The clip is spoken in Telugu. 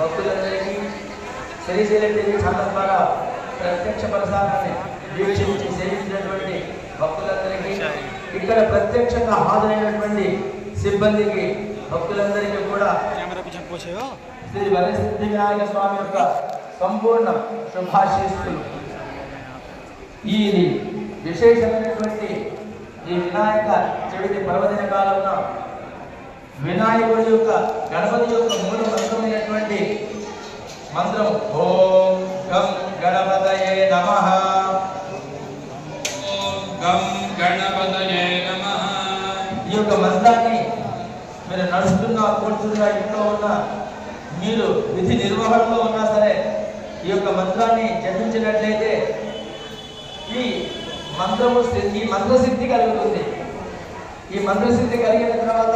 భక్తులందరికీ శ్రీశైలం టీవీ ఛానల్ ద్వారా ప్రత్యక్ష ప్రసారాన్ని వీక్షించి సేవించినటువంటి భక్తులందరికీ, ఇక్కడ ప్రత్యక్షంగా హాజరైనటువంటి సిబ్బందికి, భక్తులందరికీ కూడా శ్రీ వరసిద్ధి వినాయక స్వామి యొక్క సంపూర్ణ శుభాశీస్సులు. ఈ విశేషమైనటువంటి ఈ వినాయక చవితి పర్వదిన కాలంలో వినాయకుడి యొక్క గణపతి యొక్క మూల మంత్రమైనటువంటి మంత్రం ఓం గం గణపతయే నమః, ఓం గం గణపతయే నమః. ఈ యొక్క మంత్రాన్ని మీరు నడుస్తున్నా, కూర్చున్నా, ఇంట్లో ఉన్నా, మీరు విధి నిర్వహణలో ఉన్నా సరే ఈ యొక్క మంత్రాన్ని జపించినట్లయితే ఈ మంత్రసిద్ధి కలుగుతుంది. ఈ మంత్రసిద్ధి కలిగిన తర్వాత